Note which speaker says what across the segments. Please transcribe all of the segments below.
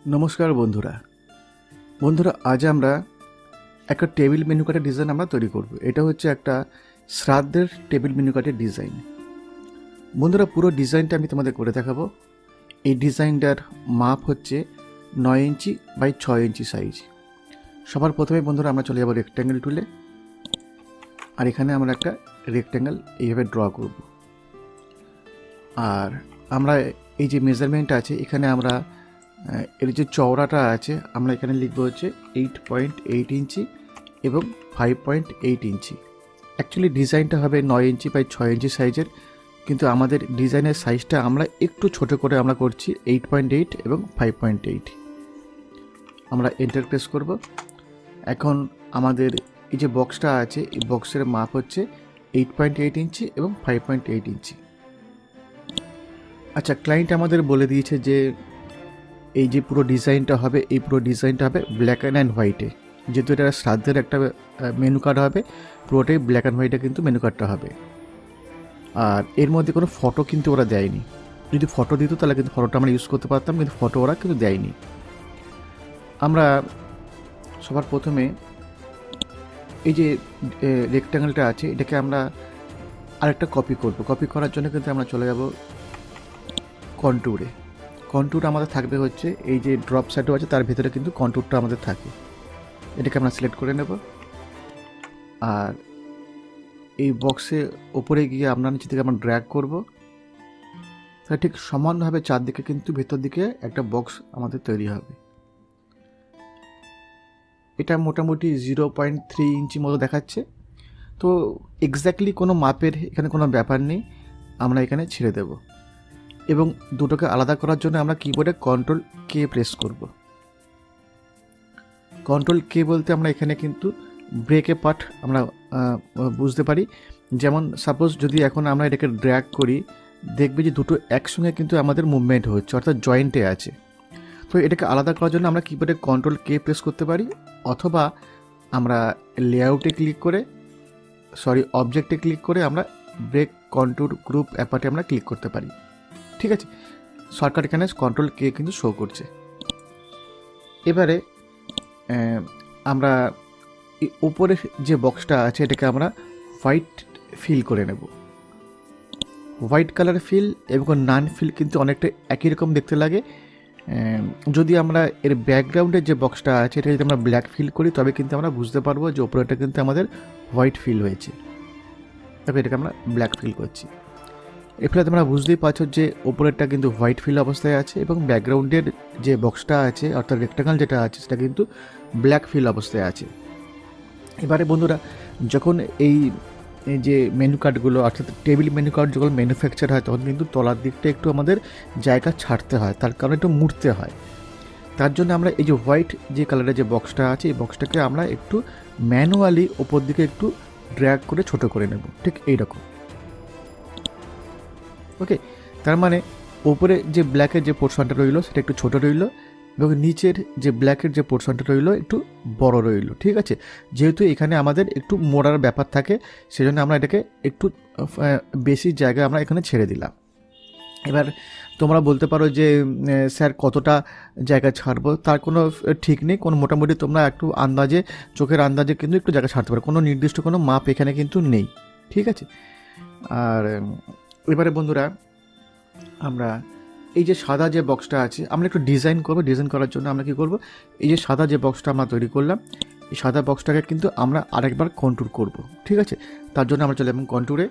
Speaker 1: নমস্কার বন্ধুরা। আজ আমরা একটা টেবিল মেনু কার্ডের ডিজাইন আমরা তৈরি করব। এটা হচ্ছে একটা শ্রাদ্ধের টেবিল মেনু কার্ডের ডিজাইন। বন্ধুরা, পুরো ডিজাইনটা আমি তোমাদের করে দেখাবো। এই ডিজাইনটার মাপ হচ্ছে 9 ইঞ্চি বাই 6 ইঞ্চি সাইজ। সবার প্রথমে বন্ধুরা আমরা চলে যাবো রেক্ট্যাঙ্গেল টুলে, আর এখানে আমরা একটা রেক্ট্যাঙ্গেল এইভাবে ড্র করব। আর আমরা এই যে মেজারমেন্ট আছে, এখানে আমরা এর যে চওড়াটা আছে আমরা এখানে লিখবো হচ্ছে 8.8 ইঞ্চি এবং 5.8 ইঞ্চি। অ্যাকচুয়ালি ডিজাইনটা হবে 9 ইঞ্চি বাই 6 ইঞ্চি সাইজের, কিন্তু আমাদের ডিজাইনের সাইজটা আমরা একটু ছোট করে আমরা করছি 8.8 এবং 5.8। আমরা এন্টার প্রেস করব। এখন আমাদের এই যে বক্সটা আছে, এই বক্সের মাপ হচ্ছে 8.8 ইঞ্চি এবং 5.8 ইঞ্চি। আচ্ছা, ক্লায়েন্ট আমাদের বলে দিয়েছে যে এই যে পুরো ডিজাইনটা হবে, এই পুরো ডিজাইনটা হবে ব্ল্যাক অ্যান্ড হোয়াইটে। যেহেতু এটা শ্রাদ্ধের একটা মেনু কার্ড হবে, পুরোটাই ব্ল্যাক অ্যান্ড হোয়াইটে কিন্তু মেনু কার্ডটা হবে। আর এর মধ্যে কোনো ফটো কিন্তু ওরা দেয়নি। যদি ফটো দিত তাহলে কিন্তু ফটোটা আমরা ইউজ করতে পারতাম, কিন্তু ফটো ওরা কিন্তু দেয়নি। আমরা সবার প্রথমে এই যে রেক্ট্যাঙ্গেলটা আছে, এটাকে আমরা আরেকটা কপি করব। কপি করার জন্য কিন্তু আমরা চলে যাব কন্ট্যুরে। কন্ট্যুর আমাদের থাকবে হচ্ছে এই যে ড্রপ শ্যাডো আছে, তার ভিতরে কিন্তু কন্ট্যুরটা আমাদের থাকে। এটাকে আমরা সিলেক্ট করে নেব। আর এই বক্সে ওপরে গিয়ে আমরা নিচে থেকে আমরা ড্র্যাগ করব। তাহলে ঠিক সমানভাবে চারদিকে কিন্তু ভেতর দিকে একটা বক্স আমাদের তৈরি হবে। এটা মোটামুটি 0.3 ইঞ্চি মতো দেখাচ্ছে। তো এক্স্যাক্টলি কোনো মাপের এখানে কোনো ব্যাপার নেই, আমরা এখানে ছেড়ে দেব। এবং দুটোকে আলাদা করার জন্য আমরা কিবোর্ডে কন্ট্রোল কে প্রেস করব। কন্ট্রোল কে বলতে আমরা এখানে কিন্তু ব্রেকে পার্ট আমরা বুঝতে পারি। যেমন সাপোজ যদি এখন আমরা এটাকে ড্র্যাগ করি, দেখবে যে দুটো একসঙ্গে কিন্তু আমাদের মুভমেন্ট হচ্ছে, অর্থাৎ জয়েন্টে আছে। তো এটাকে আলাদা করার জন্য আমরা কিবোর্ডে কন্ট্রোল কে প্রেস করতে পারি, অথবা আমরা লেআউটে ক্লিক করে অবজেক্টে ক্লিক করে আমরা ব্রেক কন্ট্রোল গ্রুপ অ্যাপার্টে আমরা ক্লিক করতে পারি। ঠিক আছে, শর্টকাট এখানে কন্ট্রোল কে কিন্তু শো করছে। এবারে আমরা উপরে যে বক্সটা আছে এটাকে আমরা হোয়াইট ফিল করে নেব। হোয়াইট কালার ফিল এবং নান ফিল কিন্তু অনেকটা একই রকম দেখতে লাগে। যদি আমরা এর ব্যাকগ্রাউন্ডের যে বক্সটা আছে এটা যদি আমরা ব্ল্যাক ফিল করি, তবে কিন্তু আমরা বুঝতে পারবো যে ওপরেটা কিন্তু আমাদের হোয়াইট ফিল হয়েছে। তবে এটাকে আমরা ব্ল্যাক ফিল করছি। এরপরে তোমরা বুঝতেই পারছো যে ওপরেরটা কিন্তু হোয়াইট ফিল অবস্থায় আছে এবং ব্যাকগ্রাউন্ডের যে বক্সটা আছে অর্থাৎ রেক্টাঙ্গল যেটা আছে সেটা কিন্তু ব্ল্যাক ফিল অবস্থায় আছে। এবারে বন্ধুরা, যখন এই যে মেনু কার্ডগুলো অর্থাৎ টেবিল মেনু কার্ড যখন ম্যানুফ্যাকচার হয়, তখন কিন্তু তলার দিকটা একটু আমাদের জায়গা ছাড়তে হয়, তার কারণে একটু মুড়তে হয়। তার জন্য আমরা এই যে হোয়াইট যে কালারের যে বক্সটা আছে, এই বক্সটাকে আমরা একটু ম্যানুয়ালি ওপর দিকে একটু ড্র্যাগ করে ছোট করে নেব, ঠিক এইরকম। ওকে, তার মানে ওপরে যে ব্ল্যাকের যে পোর্শনটা রইল সেটা একটু ছোট রইল এবং নিচের যে ব্ল্যাকের যে পোর্শনটা রইল একটু বড় রইল। ঠিক আছে, যেহেতু এখানে আমাদের একটু মোড়ার ব্যাপার থাকে, সেজন্য আমরা এটাকে একটু বেশি জায়গা আমরা এখানে ছেড়ে দিলাম। এবার তোমরা বলতে পারো যে স্যার কতটা জায়গা ছাড়বো, তার কোনো ঠিক নেই। কোনো মোটামুটি তোমরা একটু আন্দাজে, চোখের আন্দাজে কিন্তু একটু জায়গা ছাড়তে পারো, কোনো নির্দিষ্ট কোনো মাপ এখানে কিন্তু নেই। ঠিক আছে। আর এবারে বন্ধুরা, আমরা এই যে সাদা যে বক্সটা আছে আমরা একটু ডিজাইন করব। ডিজাইন করার জন্য আমরা কী করব, এই যে সাদা যে বক্সটা আমরা তৈরি করলাম, এই সাদা বক্সটাকে কিন্তু আমরা আরেকবার কন্ট্যুর করব। ঠিক আছে, তার জন্য আমরা চলে যাবো কন্ট্যুরে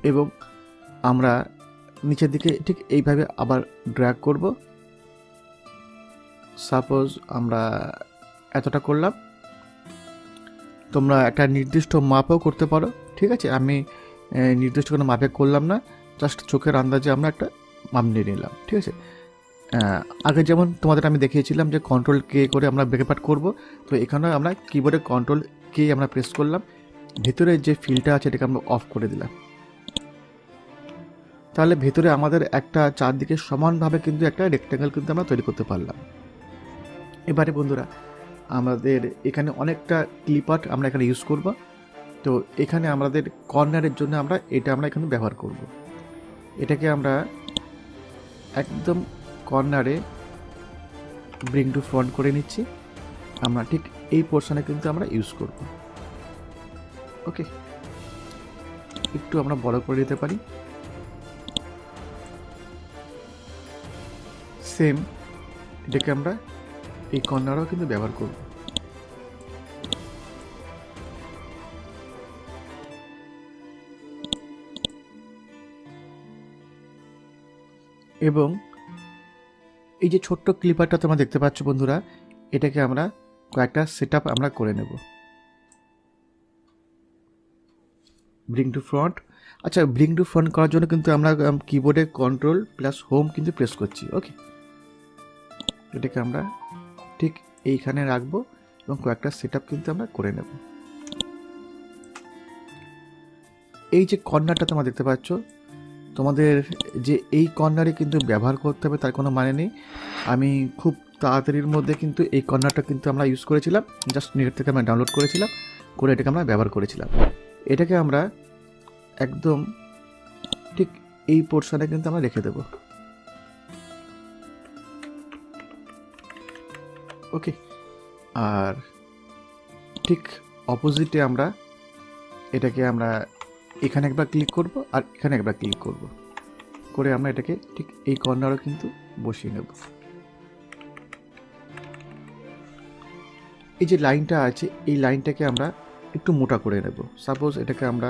Speaker 1: এবং আমরা নিচের দিকে ঠিক এইভাবে আবার ড্র্যাগ করব। সাপোজ আমরা এতটা করলাম, তোমরা একটা নির্দিষ্ট মাপও করতে পারো। ঠিক আছে, আমি নির্দিষ্ট কোনো মাপে করলাম না, জাস্ট চোখের আন্দাজে আমরা একটা মাপ নিয়ে নিলাম। ঠিক আছে, আগে যেমন তোমাদের আমি দেখিয়েছিলাম যে কন্ট্রোল কে করে আমরা ব্রেক পার্ট করবো, তো এখানে আমরা কিবোর্ডে কন্ট্রোল কে আমরা প্রেস করলাম, ভেতরে যে ফিলটা আছে এটাকে আমরা অফ করে দিলাম। তাহলে ভেতরে আমাদের একটা চারদিকে সমানভাবে কিন্তু একটা রেক্ট্যাঙ্গেল কিন্তু আমরা তৈরি করতে পারলাম। এবারে বন্ধুরা, আমাদের এখানে অনেকটা ক্লিপ আর্ট আমরা এখানে ইউজ করব। তো এখানে আমাদের কর্নারের জন্য আমরা এখানে ব্যবহার করব। এটাকে আমরা একদম কর্নারে ব্রিং টু ফ্রন্ট করে নিচ্ছি। আমরা ঠিক এই পোর্শনে কিন্তু আমরা ইউজ করব। ওকে, একটু আমরা বড় করে দিতে পারি। সেম এটাকে আমরা এই কর্নারও কিন্তু ব্যবহার করব। এবং এই যে ছোট্ট ক্লিপারটা তোমরা দেখতে পাচ্ছ বন্ধুরা, এটাকে আমরা কয়েকটা সেটআপ আমরা করে নেব। Bring to front. আচ্ছা, ব্রিং টু ফ্রন্ট করার জন্য কিন্তু আমরা কিবোর্ডে কন্ট্রোল প্লাস হোম কিন্তু প্রেস করছি। ওকে, এটাকে আমরা ঠিক এইখানে রাখবো এবং কয়েকটা সেটআপ কিন্তু আমরা করে নেব। এই যে কর্নারটা তোমরা দেখতে পাচ্ছ, তোমাদের যে এই কর্নারে কিন্তু ব্যবহার করতে হবে তার কোনো মানে নেই। আমি খুব তাড়াতাড়ির মধ্যে কিন্তু এই কর্নারটা কিন্তু আমরা ইউজ করেছিলাম, জাস্ট নেট থেকে আমরা ডাউনলোড করেছিলাম, করে এটাকে আমরা ব্যবহার করেছিলাম। এটাকে আমরা একদম ঠিক এই পোর্শনে কিন্তু আমরা রেখে দেব। ওকে, আর ঠিক অপোজিটে আমরা এটাকে আমরা এখানে একবার ক্লিক করব আর এখানে একবার ক্লিক করব, করে আমরা এটাকে ঠিক এই কর্নারও কিন্তু বসিয়ে নেব। এই যে লাইনটা আছে, এই লাইনটাকে আমরা একটু মোটা করে নেব। সাপোজ এটাকে আমরা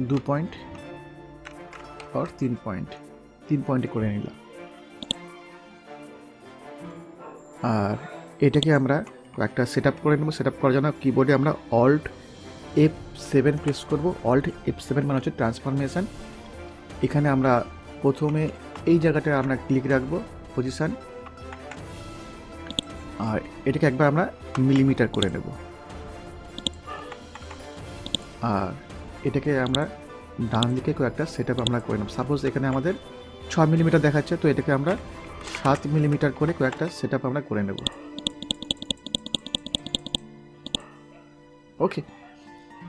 Speaker 1: 2 পয়েন্ট আর 3 পয়েন্টে করে নিলাম। আর এটাকে আমরা একটা সেটআপ করে নেব। সেটআপ করার জন্য কিবোর্ডে আমরা অল্ট F7 প্রেস করব। অল্ট F7 মানে হচ্ছে ট্রান্সফরমেশন। এখানে আমরা প্রথমে এই জায়গাটায় আমরা ক্লিক রাখবো, পজিশন, আর এটাকে একবার আমরা মিলিমিটার করে নেব। আর এটাকে আমরা ডান দিকে কয়েকটা সেটআপ আমরা করে নেব। সাপোজ এখানে আমাদের 6 মিলিমিটার দেখাচ্ছে, তো এটাকে আমরা 7 মিলিমিটার করে কয়েকটা সেটআপ আমরা করে নেব। ওকে,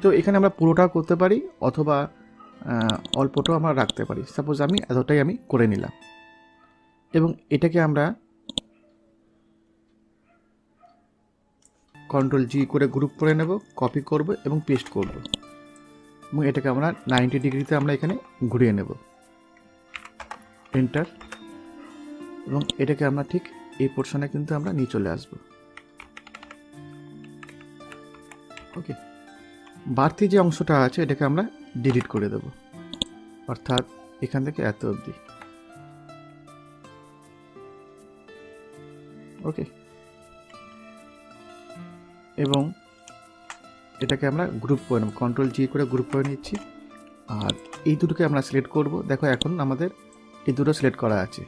Speaker 1: তো এখানে আমরা পুরোটাও করতে পারি অথবা অল্পটাও আমরা রাখতে পারি। সাপোজ আমি এতটাই আমি করে নিলাম এবং এটাকে আমরা কন্ট্রোল জি করে গ্রুপ করে নেব, কপি করব এবং পেস্ট করব এবং এটাকে আমরা 90 ডিগ্রিতে আমরা এখানে ঘুরিয়ে নেব, এন্টার। এবং এটাকে আমরা ঠিক এই পোর্শনে কিন্তু আমরা নিয়ে চলে আসব। ওকে, বাড়তি যে অংশটা আছে এটাকে আমরা ডিলিট করে দেব, অর্থাৎ এখান থেকে এত অবধি। ওকে, এবং এটাকে আমরা গ্রুপ করে নেব, কন্ট্রোল জি করে গ্রুপ করে নিচ্ছি। আর এই দুটোকে আমরা সিলেক্ট করব। দেখো এখন আমাদের এই দুটো সিলেক্ট করা আছে।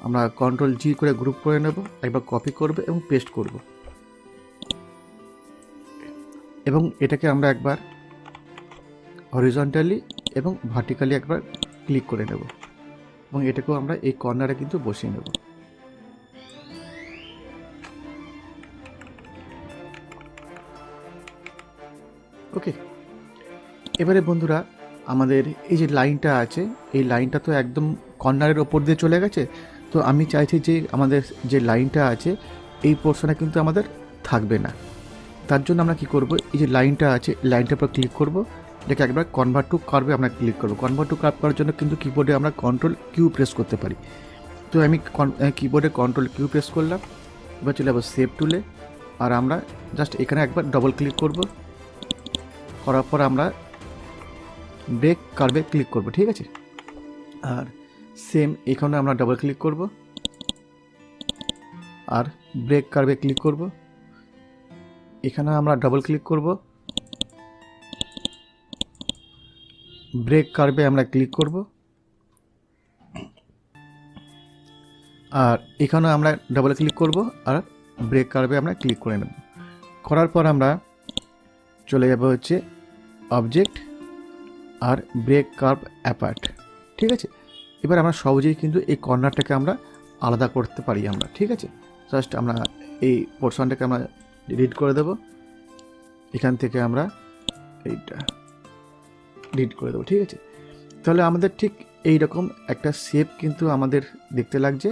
Speaker 1: আমরা কন্ট্রোল জি করে গ্রুপ করে নেব, একবার কপি করব এবং পেস্ট করব এবং এটাকে আমরা একবার হরিজন্টালি এবং ভার্টিক্যালি একবার ক্লিক করে নেব এবং এটাকেও আমরা এই কর্নারে কিন্তু বসিয়ে নেব। ওকে, এবারে বন্ধুরা আমাদের এই যে লাইনটা আছে, এই লাইনটা তো একদম কর্নারের ওপর দিয়ে চলে গেছে। তো আমি চাইছি যে আমাদের যে লাইনটা আছে এই পোর্শনে কিন্তু আমাদের থাকবে না। তার জন্য আমরা কি করব, এই যে লাইনটা আছে লাইনটার উপর ক্লিক করব, এটাকে একবার কনভার্ট টু কার্ভে আমরা ক্লিক করব। কনভার্ট টু কার্ভ করার জন্য কিন্তু কিবোর্ডে আমরা কন্ট্রোল কিউ প্রেস করতে পারি। তো আমি কিবোর্ডে কন্ট্রোল কিউ প্রেস করলাম। এবার চলে যাবো সেভ টুলে, আর আমরা জাস্ট এখানে একবার ডবল ক্লিক করব, করার পর আমরা ব্রেক কার্ভে ক্লিক করব। ঠিক আছে, আর সেম এখানে আমরা ডবল ক্লিক করব আর ব্রেক কার্ভে ক্লিক করব। এখানে আমরা ডবল ক্লিক করব, ব্রেক কার্ভে আমরা ক্লিক করব, আর এখানে আমরা ডবল ক্লিক করব আর ব্রেক কার্ভে আমরা ক্লিক করে নেব। করার পর আমরা চলে যাব হচ্ছে অবজেক্ট আর ব্রেক কার্ভ অ্যাপার্ট। ঠিক আছে, এবার আমরা সহজেই কিন্তু এই কর্নারটাকে আমরা আলাদা করতে পারি আমরা। ঠিক আছে, জাস্ট আমরা এই পোর্শনটাকে আমরা ডিলিট করে দেব, এখান থেকে আমরা এইটা ডিলিট করে দেবো। ঠিক আছে, তাহলে আমাদের ঠিক এই রকম একটা শেপ কিন্তু আমাদের দেখতে লাগছে,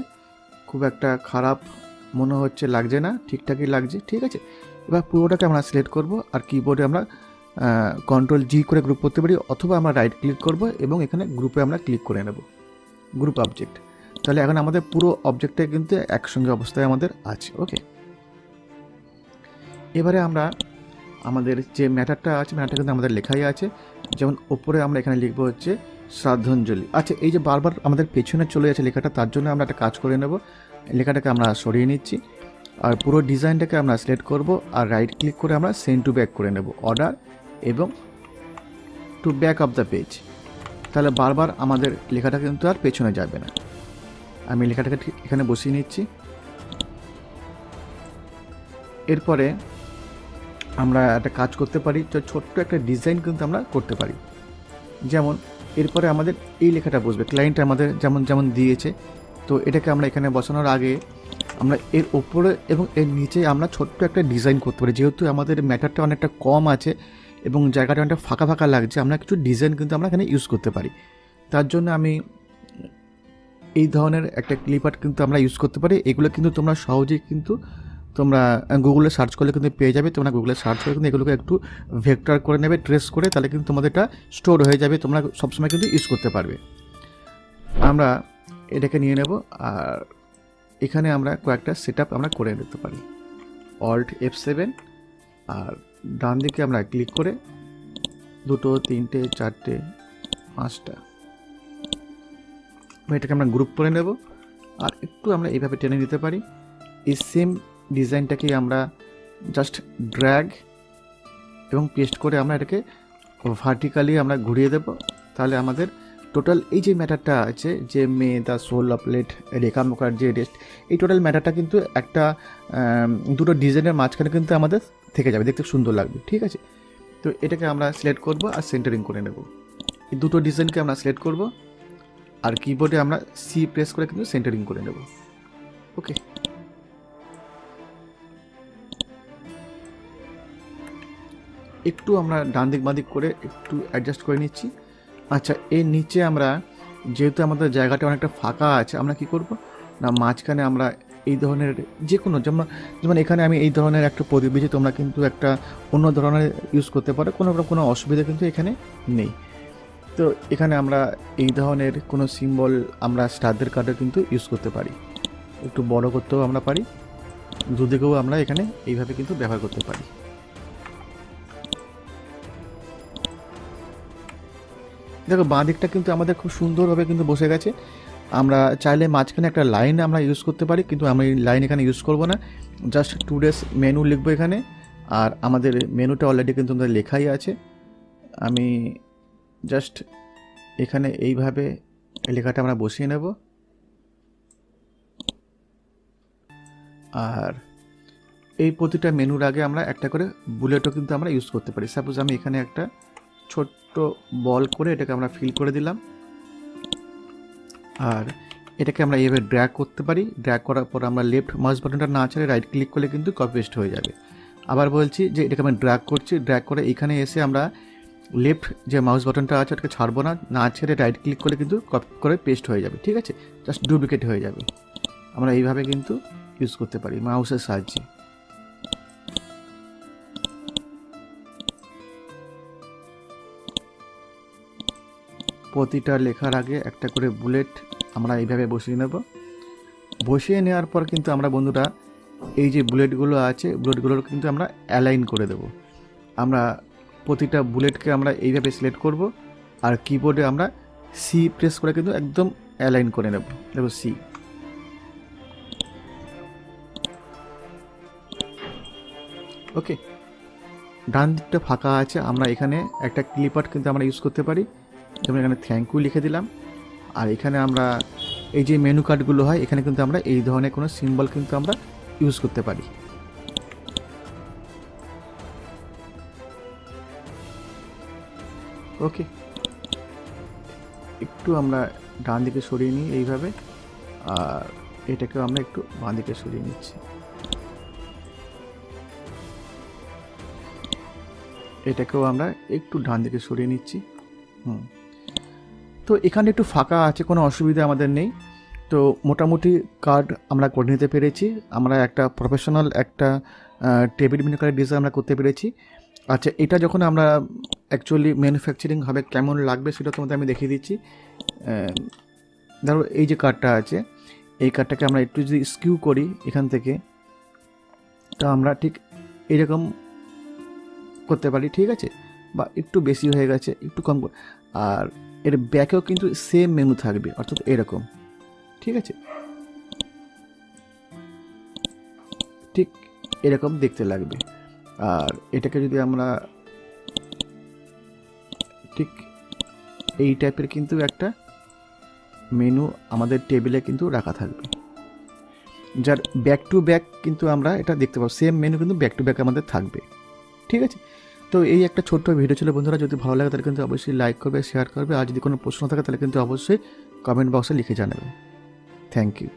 Speaker 1: খুব একটা খারাপ মনে হচ্ছে লাগছে না, ঠিকঠাকই লাগছে। ঠিক আছে, এবার পুরোটাকে আমরা সিলেক্ট করব আর কিবোর্ডে আমরা কন্ট্রোল জি করে গ্রুপ করতে পারি, অথবা আমরা রাইট ক্লিক করব এবং এখানে গ্রুপে আমরা ক্লিক করে নেব, গ্রুপ অবজেক্ট। তাহলে এখন আমাদের পুরো অবজেক্টটা কিন্তু একসঙ্গে অবস্থায় আমাদের আছে। ওকে, এবারে আমরা আমাদের যে ম্যাটারটা আছে, ম্যাটারটা কিন্তু আমাদের লেখাই আছে। যেমন ওপরে আমরা এখানে লিখবো হচ্ছে শ্রদ্ধাঞ্জলি। আচ্ছা, এই যে বারবার আমাদের পেছনে চলে যাচ্ছে লেখাটা, তার জন্য আমরা একটা কাজ করে নেব, লেখাটাকে আমরা সরিয়ে নিচ্ছি আর পুরো ডিজাইনটাকে আমরা সিলেক্ট করব আর রাইট ক্লিক করে আমরা সেন্ড টু ব্যাক করে নেব, অর্ডার এবং to back of the page. তাহলে বারবার আমাদের লেখাটা কিন্তু আর পেছনে যাবে না। আমি লেখাটাকে ঠিক এখানে বসিয়ে নিচ্ছি। এরপরে আমরা একটা কাজ করতে পারি, ছোট্ট একটা ডিজাইন কিন্তু আমরা করতে পারি। যেমন এরপরে আমাদের এই লেখাটা বসবে, ক্লায়েন্ট আমাদের যেমন যেমন দিয়েছে, তো এটাকে আমরা এখানে বসানোর আগে আমরা এর ওপরে এবং এর নিচে আমরা ছোট্ট একটা ডিজাইন করতে পারি। যেহেতু আমাদের ম্যাটারটা অনেকটা কম আছে এবং জায়গাটা অনেকটা ফাঁকা ফাঁকা লাগছে, আমরা কিছু ডিজাইন কিন্তু আমরা এখানে ইউজ করতে পারি। তার জন্য আমি এই ধরনের একটা ক্লিপ আর্ট কিন্তু আমরা ইউজ করতে পারি। এগুলো কিন্তু তোমরা সহজেই কিন্তু তোমরা গুগলে সার্চ করলে কিন্তু পেয়ে যাবে। তোমরা গুগলে সার্চ করে কিন্তু এগুলোকে একটু ভেক্টর করে নেবে, ট্রেস করে, তাহলে কিন্তু তোমাদের এটা স্টোর হয়ে যাবে, তোমরা সবসময় কিন্তু ইউজ করতে পারবে। আমরা এটাকে নিয়ে নেব আর এখানে আমরা কয়েকটা সেট আমরা করে নিতে পারি। অল্ট F7 আর ডান দিকে আমরা ক্লিক করে 2, 3, 4, 5টা এটাকে আমরা গ্রুপ করে নেব আর একটু আমরা এইভাবে টেনে নিতে পারি। এই সেম ডিজাইনটাকে আমরা জাস্ট ড্র্যাগ এবং পেস্ট করে আমরা এটাকে ভার্টিক্যালি আমরা ঘুরিয়ে দেব। তাহলে আমাদের টোটাল এই যে ম্যাটারটা আছে, যে may the soul of late Rekha Mukherjee rest, এই টোটাল ম্যাটারটা কিন্তু একটা দুটো ডিজাইনের মাঝখানে কিন্তু আমাদের থেকে যাবে, দেখতে সুন্দর লাগবে। ঠিক আছে, তো এটাকে আমরা সিলেক্ট করব আর সেন্টারিং করে নেব। এই দুটো ডিজাইনকে আমরা সিলেক্ট করব আর কিবোর্ডে আমরা সি প্রেস করে কিন্তু সেন্টারিং করে নেব। ওকে, একটু আমরা ডান দিক বাঁ দিক করে একটু অ্যাডজাস্ট করে নিচ্ছি। আচ্ছা, এর নিচে আমরা যেহেতু আমাদের জায়গাটা অনেকটা ফাঁকা আছে, আমরা কি করব না, মাঝখানে আমরা এই ধরনের যে কোনো যেমন এখানে আমি এই ধরনের একটা প্রদীপ দিয়েছি, তোমরা কিন্তু একটা অন্য ধরনের ইউজ করতে পারো, কোনো অসুবিধা কিন্তু এখানে নেই। তো এখানে আমরা এই ধরনের কোনো সিম্বল আমরা স্টারদের কার্ডে কিন্তু ইউজ করতে পারি, একটু বড় করতেও আমরা পারি, দুদিকেও আমরা এখানে এইভাবে কিন্তু ব্যবহার করতে পারি। দেখো বাঁ দিকটা কিন্তু আমাদের খুব সুন্দরভাবে কিন্তু বসে গেছে। আমরা চাইলে মাঝখানে একটা লাইন আমরা ইউজ করতে পারি, কিন্তু আমি লাইন এখানে ইউজ করব না, জাস্ট টুডেস মেনু লিখবো এখানে। আর আমাদের মেনুটা অলরেডি কিন্তু আমাদের লেখাই আছে। আমি জাস্ট এখানে এইভাবে লেখাটা আমরা বসিয়ে নেব আর এই প্রতিটা মেনুর আগে আমরা একটা করে বুলেটও কিন্তু আমরা ইউজ করতে পারি। সাপোজ আমি এখানে একটা ছোট্ট বল করে এটাকে আমরা ফিল করে দিলাম আর এটাকে আমরা এইভাবে ড্র্যাগ করতে পারি। ড্র্যাগ করার পর আমরা লেফট মাউস বাটনটা না ছেড়ে রাইট ক্লিক করলে কিন্তু কপি পেস্ট হয়ে যাবে। আবার বলছি যে এটাকে আমি ড্র্যাগ করছি, ড্র্যাগ করে এখানে এসে আমরা লেফট যে মাউস বাটনটা আছে ওটাকে ছাড়বো না ছেড়ে রাইট ক্লিক করলে কিন্তু কপি করে পেস্ট হয়ে যাবে। ঠিক আছে, জাস্ট ডুপ্লিকেট হয়ে যাবে। আমরা এইভাবে কিন্তু ইউজ করতে পারি মাউসের সাহায্যে। প্রতিটা লেখার আগে একটা করে বুলেট আমরা এইভাবে বসিয়ে নেব। বসিয়ে নেওয়ার পর কিন্তু আমরা বন্ধুরা এই যে বুলেটগুলো আছে, বুলেটগুলোর কিন্তু আমরা অ্যালাইন করে দেব। আমরা প্রতিটা বুলেটকে আমরা এইভাবে সিলেক্ট করব আর কিবোর্ডে আমরা সি প্রেস করে কিন্তু একদম অ্যালাইন করে নেব। দেখো সি। ওকে, ডান দিকটা ফাঁকা আছে, আমরা এখানে একটা ক্লিপ আর্ট কিন্তু আমরা ইউজ করতে পারি। যেমন এখানে থ্যাংক ইউ লিখে দিলাম আর এখানে আমরা এই যে মেনু কার্ডগুলো হয় এখানে কিন্তু আমরা এই ধরনের কোনো সিম্বল কিন্তু আমরা ইউজ করতে পারি। ওকে, একটু আমরা ডান দিকে সরিয়ে নিই এইভাবে আর এটাকেও আমরা একটু বাঁ দিকে সরিয়ে নিচ্ছি। এটাকেও আমরা একটু ডান দিকে সরিয়ে নিচ্ছি। তো এখানে একটু ফাঁকা আছে, কোনো অসুবিধা আমাদের নেই। তো মোটামুটি কার্ড আমরা করে নিতে পেরেছি, আমরা একটা প্রফেশনাল একটা টেবিল মেনু কার্ডের ডিজাইন আমরা করতে পেরেছি। আচ্ছা, এটা যখন আমরা অ্যাকচুয়ালি ম্যানুফ্যাকচারিং হবে কেমন লাগবে সেটা তোমাদের আমি দেখিয়ে দিচ্ছি। ধরো এই যে কার্ডটা আছে, এই কার্ডটাকে আমরা একটু যদি স্কিউ করি এখান থেকে, তো আমরা ঠিক এরকম করতে পারি, ঠিক আছে, বা একটু বেশি হয়ে গেছে, একটু কম। আর এর ব্যাকেও কিন্তু সেম মেনু থাকবে, অর্থাৎ এরকম, ঠিক আছে, ঠিক এরকম দেখতে লাগবে। আর এটাকে যদি আমরা ঠিক এই টাইপের কিন্তু একটা মেনু আমাদের টেবিলে কিন্তু রাখা থাকবে, যার ব্যাক টু ব্যাক কিন্তু আমরা এটা দেখতে পাবো, সেম মেনু কিন্তু ব্যাক টু ব্যাক আমাদের থাকবে, ঠিক আছে। তো এই একটা ছোট্ট ভিডিও ছিল বন্ধুরা, যদি ভালো লাগে তাহলে কিন্তু অবশ্যই লাইক করবে, শেয়ার করবে, আর যদি কোনো প্রশ্ন থাকে তাহলে কিন্তু অবশ্যই কমেন্ট বক্সে লিখে জানাবে। Thank you.